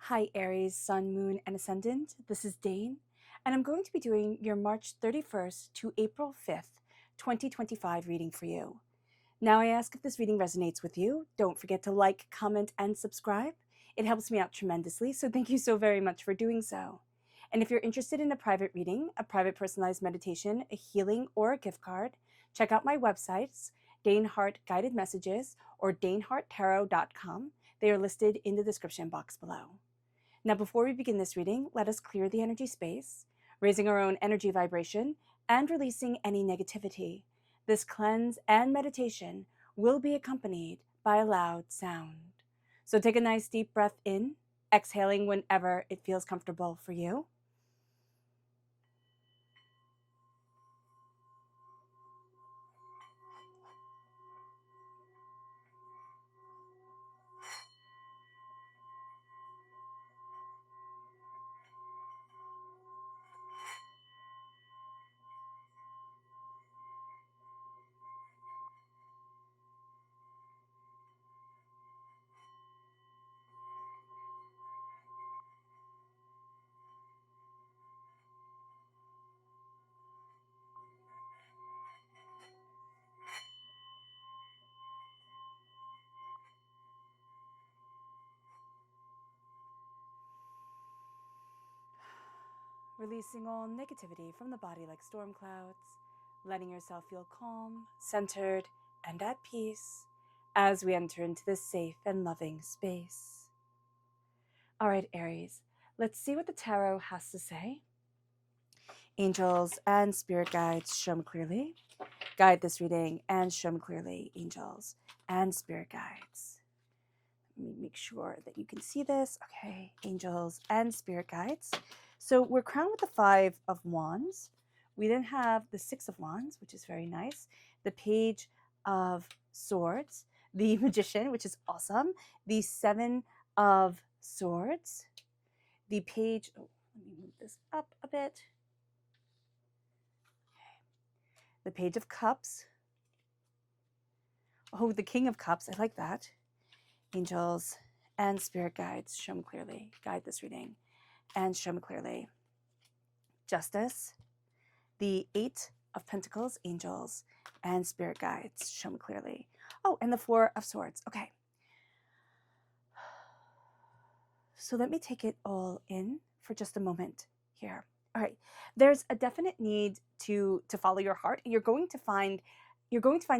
Hi Aries, Sun, Moon, and Ascendant. This is Dane, and I'm going to be doing your March 31st to April 5th, 2025 reading for you. Now I ask if this reading resonates with you. Don't forget to like, comment, and subscribe. It helps me out tremendously, so thank you so very much for doing so. And if you're interested in a private reading, a private personalized meditation, a healing, or a gift card, check out my websites, Dane Hart Guided Messages or daneharttarot.com. They are listed in the description box below. Now, before we begin this reading, let us clear the energy space, raising our own energy vibration and releasing any negativity. This cleanse and meditation will be accompanied by a loud sound. So take a nice deep breath in, exhaling whenever it feels comfortable for you. Releasing all negativity from the body like storm clouds, letting yourself feel calm, centered, and at peace as we enter into this safe and loving space. All right, Aries, let's see what the tarot has to say. Angels and spirit guides, show me clearly. Guide this reading and show me clearly, angels and spirit guides. Let me make sure that you can see this. Okay, angels and spirit guides. So we're crowned with the 5 of Wands. We then have the 6 of Wands, which is very nice. The Page of Swords, the Magician, which is awesome. The 7 of Swords, the Page, let me move this up a bit. Okay. The Page of Cups. Oh, the King of Cups, I like that. Angels and spirit guides, show me clearly. Guide this reading and show me clearly. Justice, the 8 of Pentacles, angels and spirit guides, show me clearly. Oh, and the 4 of Swords. Okay. So let me take it all in for just a moment here. All right. There's a definite need to follow your heart. You're going to find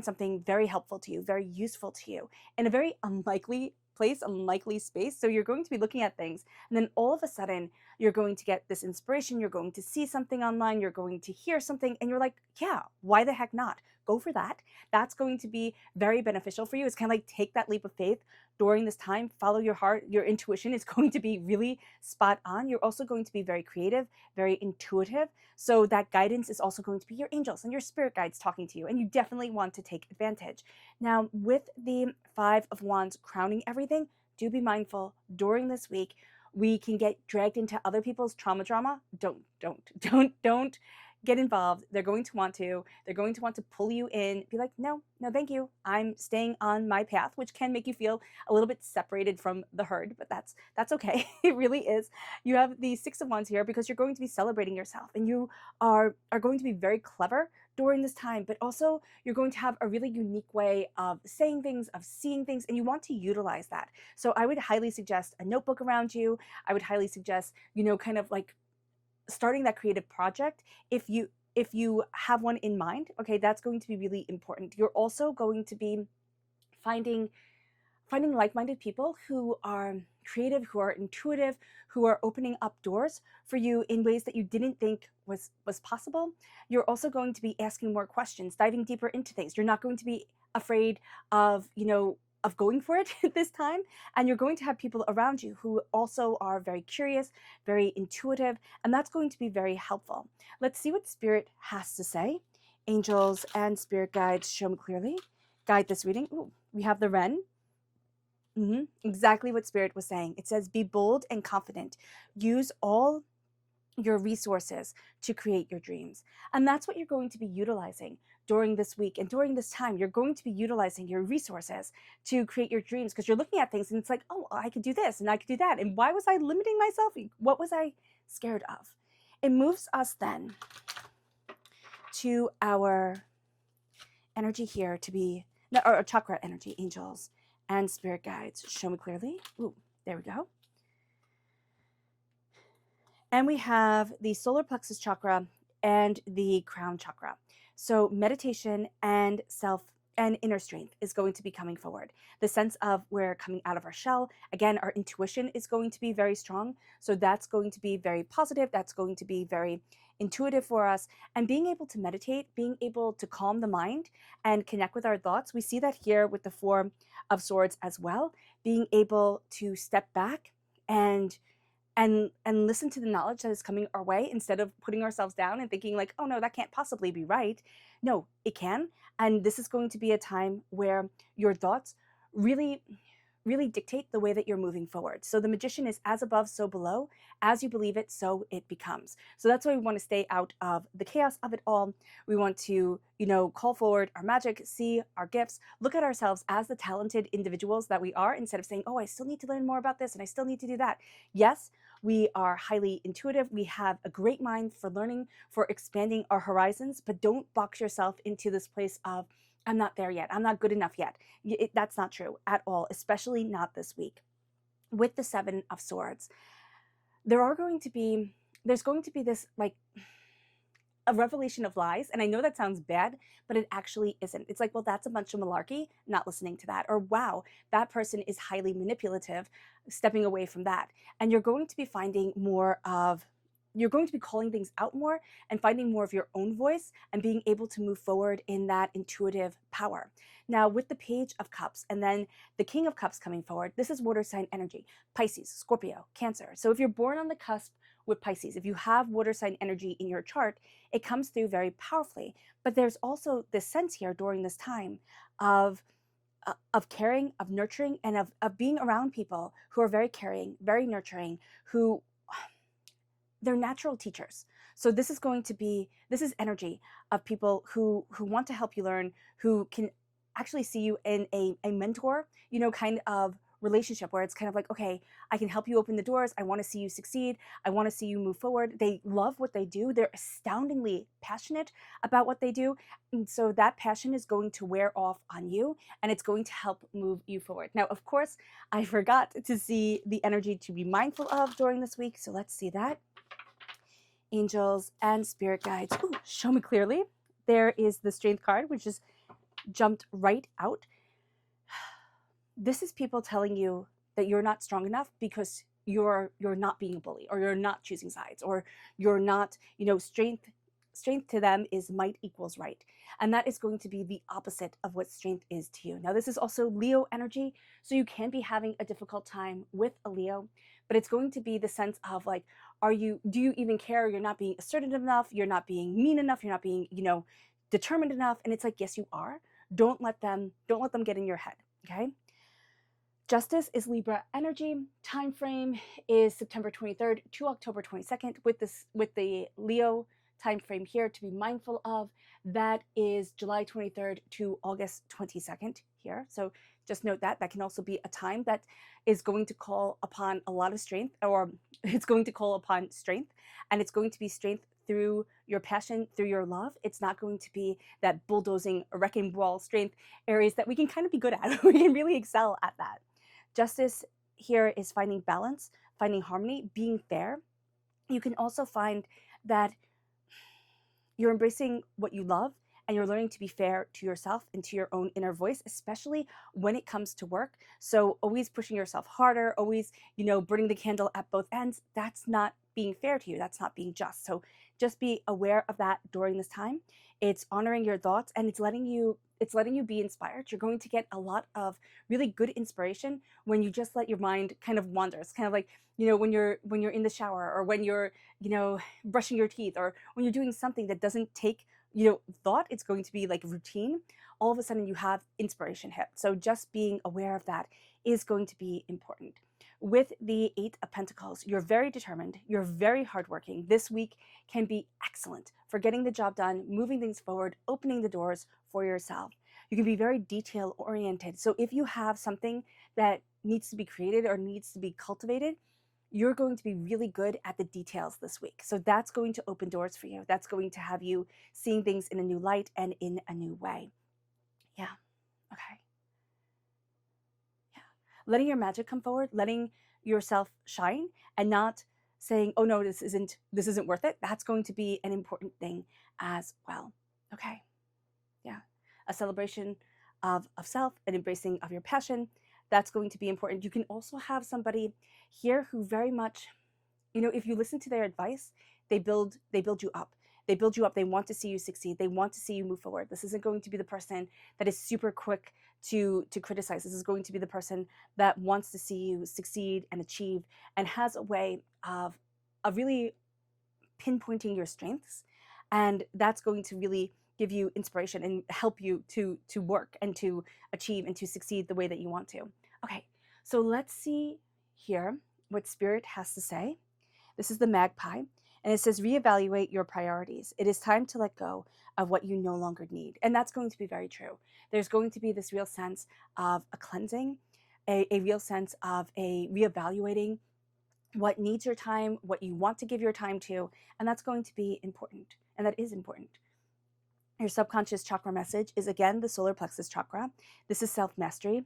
something very helpful to you, very useful to you in a very unlikely place, unlikely space. So you're going to be looking at things, and then all of a sudden you're going to get this inspiration. You're going to see something online. You're going to hear something, and you're like, yeah, why the heck not? Go for that. That's going to be very beneficial for you. It's kind of like take that leap of faith during this time. Follow your heart. Your intuition is going to be really spot on. You're also going to be very creative, very intuitive. So that guidance is also going to be your angels and your spirit guides talking to you, and you definitely want to take advantage. Now, with the 5 of Wands crowning everything, do be mindful during this week. We can get dragged into other people's trauma drama. Don't get involved. They're going to want to pull you in, be like, no, thank you. I'm staying on my path, which can make you feel a little bit separated from the herd, but that's okay. It really is. You have the 6 of Wands here because you're going to be celebrating yourself, and you are going to be very clever during this time, but also you're going to have a really unique way of saying things, of seeing things, and you want to utilize that. So I would highly suggest a notebook around you. I would highly suggest, kind of like starting that creative project. If you have one in mind, okay, that's going to be really important. You're also going to be finding like-minded people who are creative, who are intuitive, who are opening up doors for you in ways that you didn't think was possible. You're also going to be asking more questions, diving deeper into things. You're not going to be afraid of going for it this time. And you're going to have people around you who also are very curious, very intuitive, and that's going to be very helpful. Let's see what Spirit has to say. Angels and spirit guides, show me clearly. Guide this reading. Ooh, we have the Wren. Exactly what Spirit was saying. It says, be bold and confident. Use all your resources to create your dreams. And that's what you're going to be utilizing during this week and during this time, you're going to be utilizing your resources to create your dreams, because you're looking at things and it's like, oh, I could do this and I could do that. And why was I limiting myself? What was I scared of? It moves us then to our energy here to be, or chakra energy, angels and spirit guides. Show me clearly. Ooh, there we go. And we have the solar plexus chakra and the crown chakra. So meditation and inner strength is going to be coming forward. The sense of we're coming out of our shell. Again, our intuition is going to be very strong. So that's going to be very positive. That's going to be very intuitive for us. And being able to meditate, being able to calm the mind and connect with our thoughts. We see that here with the Four of Swords as well. Being able to step back and listen to the knowledge that is coming our way, instead of putting ourselves down and thinking like, oh no, that can't possibly be right. No, it can. And this is going to be a time where your thoughts really dictate the way that you're moving forward. So the magician is as above, so below. As you believe it, so it becomes. So that's why we want to stay out of the chaos of it all. We want to, call forward our magic, see our gifts, look at ourselves as the talented individuals that we are, instead of saying, oh, I still need to learn more about this and I still need to do that. Yes, we are highly intuitive. We have a great mind for learning, for expanding our horizons, but don't box yourself into this place of, I'm not there yet. I'm not good enough yet. That's not true at all, especially not this week. With the Seven of Swords, there's going to be this like a revelation of lies. And I know that sounds bad, but it actually isn't. It's like, well, that's a bunch of malarkey, not listening to that. Or wow, that person is highly manipulative, stepping away from that. And you're going to be finding you're going to be calling things out more and finding more of your own voice and being able to move forward in that intuitive power. Now, with the Page of Cups and then the King of Cups coming forward, this is water sign energy, Pisces, Scorpio, Cancer. So if you're born on the cusp with Pisces, if you have water sign energy in your chart, it comes through very powerfully. But there's also this sense here during this time of caring, of nurturing, and of being around people who are very caring, very nurturing, who they're natural teachers. So this is energy of people who want to help you learn, who can actually see you in a mentor, kind of relationship where it's kind of like, okay, I can help you open the doors. I want to see you succeed. I want to see you move forward. They love what they do. They're astoundingly passionate about what they do. And so that passion is going to wear off on you and it's going to help move you forward. Now, of course, I forgot to see the energy to be mindful of during this week. So let's see that. Angels and spirit guides. Ooh, show me clearly. There is the strength card, which just jumped right out. This is people telling you that you're not strong enough because you're not being a bully, or you're not choosing sides, or you're not, strength to them is might equals right. And that is going to be the opposite of what strength is to you. Now, this is also Leo energy, so you can be having a difficult time with a Leo, but it's going to be the sense of like, do you even care? You're not being assertive enough. You're not being mean enough. You're not being, determined enough. And it's like, yes, you are. Don't let them get in your head. Okay. Justice is Libra energy. Time frame is September 23rd to October 22nd. With the Leo time frame here to be mindful of, that is July 23rd to August 22nd here. So just note that can also be a time that is going to call upon a lot of strength, or it's going to call upon strength, and it's going to be strength through your passion, through your love. It's not going to be that bulldozing, wrecking ball strength, Aries, that we can kind of be good at. We can really excel at that. Justice here is finding balance, finding harmony, being fair. You can also find that you're embracing what you love and you're learning to be fair to yourself and to your own inner voice, especially when it comes to work. So always pushing yourself harder, always, burning the candle at both ends. That's not being fair to you. That's not being just. So just be aware of that during this time. It's honoring your thoughts and it's letting you be inspired. You're going to get a lot of really good inspiration when you just let your mind kind of wander. It's kind of like, when you're in the shower, or when you're, brushing your teeth, or when you're doing something that doesn't take, thought. It's going to be like routine. All of a sudden you have inspiration hit. So just being aware of that is going to be important. with the Eight of Pentacles, you're very determined, you're very hardworking. This week can be excellent for getting the job done, moving things forward, opening the doors for yourself. You can be very detail oriented. So if you have something that needs to be created or needs to be cultivated, you're going to be really good at the details this week. So that's going to open doors for you. That's going to have you seeing things in a new light and in a new way. Yeah. Okay. Yeah. Letting your magic come forward, letting yourself shine, and not saying, oh no, this isn't worth it. That's going to be an important thing as well. Okay. Yeah. A celebration of self, an embracing of your passion. That's going to be important. You can also have somebody here who very much, if you listen to their advice, they build you up. They build you up. They want to see you succeed. They want to see you move forward. This isn't going to be the person that is super quick to criticize. This is going to be the person that wants to see you succeed and achieve, and has a way of really pinpointing your strengths. And that's going to really give you inspiration and help you to work and to achieve and to succeed the way that you want to. Okay, so let's see here what Spirit has to say. This is the magpie, and it says, reevaluate your priorities. It is time to let go of what you no longer need. And that's going to be very true. There's going to be this real sense of a cleansing, a real sense of a reevaluating what needs your time, what you want to give your time to, and that's going to be important, and that is important. Your subconscious chakra message is, again, the solar plexus chakra. This is self-mastery,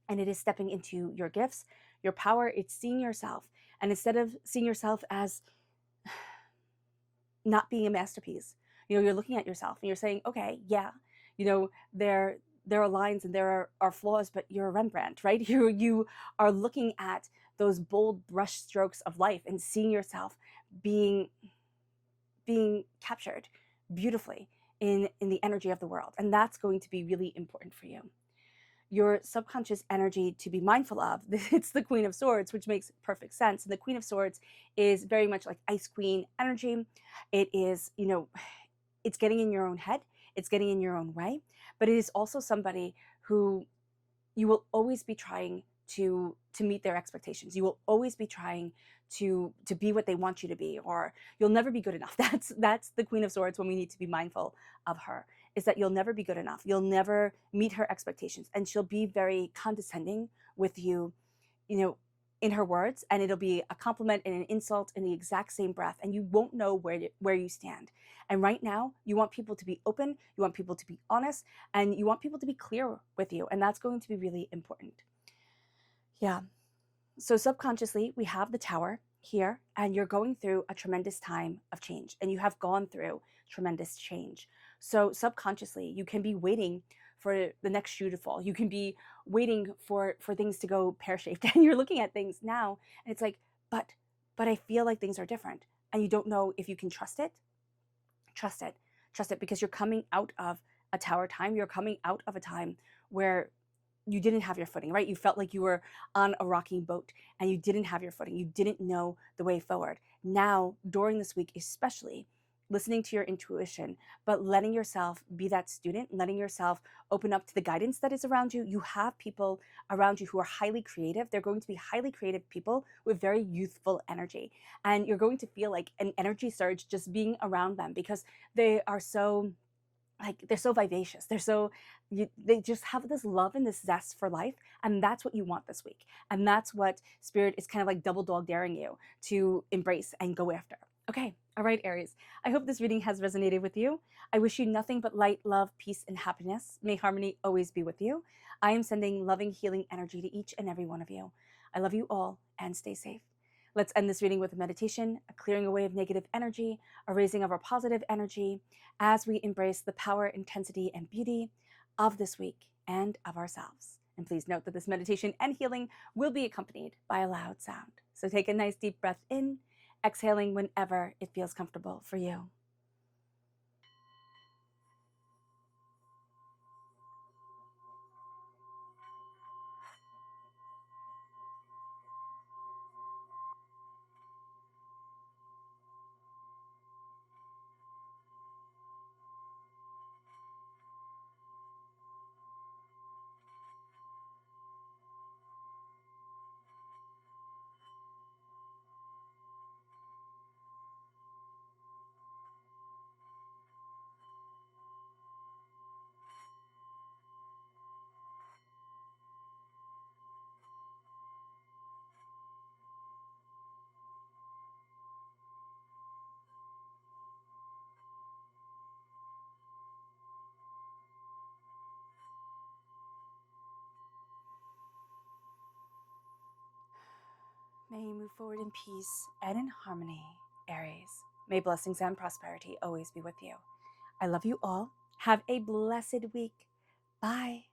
and it is stepping into your gifts, your power. It's seeing yourself, and instead of seeing yourself as not being a masterpiece, you're looking at yourself and you're saying, okay, yeah, there are lines and there are flaws, but you're a Rembrandt, right? You are looking at those bold brush strokes of life and seeing yourself being captured beautifully in the energy of the world. And that's going to be really important for you. Your subconscious energy to be mindful of, it's the Queen of Swords, which makes perfect sense. And the Queen of Swords is very much like Ice Queen energy. It is, it's getting in your own head, it's getting in your own way, but it is also somebody who you will always be trying to meet their expectations. You will always be trying to be what they want you to be, or you'll never be good enough. That's the Queen of Swords when we need to be mindful of her, is that you'll never be good enough. You'll never meet her expectations, and she'll be very condescending with you, in her words, and it'll be a compliment and an insult in the exact same breath, and you won't know where you stand. And right now, you want people to be open, you want people to be honest, and you want people to be clear with you, and that's going to be really important. Yeah. So subconsciously, we have the Tower here, and you're going through a tremendous time of change, and you have gone through tremendous change. So subconsciously, you can be waiting for the next shoe to fall. You can be waiting for things to go pear-shaped, and you're looking at things now, and it's like, but I feel like things are different, and you don't know if you can trust it. Trust it, because you're coming out of a Tower time. You're coming out of a time where you didn't have your footing, right? You felt like you were on a rocking boat and you didn't have your footing. You didn't know the way forward. Now, during this week, especially, listening to your intuition, but letting yourself be that student, letting yourself open up to the guidance that is around you. You have people around you who are highly creative. They're going to be highly creative people with very youthful energy. And you're going to feel like an energy surge just being around them, because they are so they're so vivacious. They just have this love and this zest for life. And that's what you want this week. And that's what Spirit is kind of like double dog daring you to embrace and go after. Okay. All right, Aries. I hope this reading has resonated with you. I wish you nothing but light, love, peace, and happiness. May harmony always be with you. I am sending loving, healing energy to each and every one of you. I love you all, and stay safe. Let's end this reading with a meditation, a clearing away of negative energy, a raising of our positive energy, as we embrace the power, intensity, and beauty of this week and of ourselves. And please note that this meditation and healing will be accompanied by a loud sound. So take a nice deep breath in, exhaling whenever it feels comfortable for you. May you move forward in peace and in harmony, Aries. May blessings and prosperity always be with you. I love you all. Have a blessed week. Bye.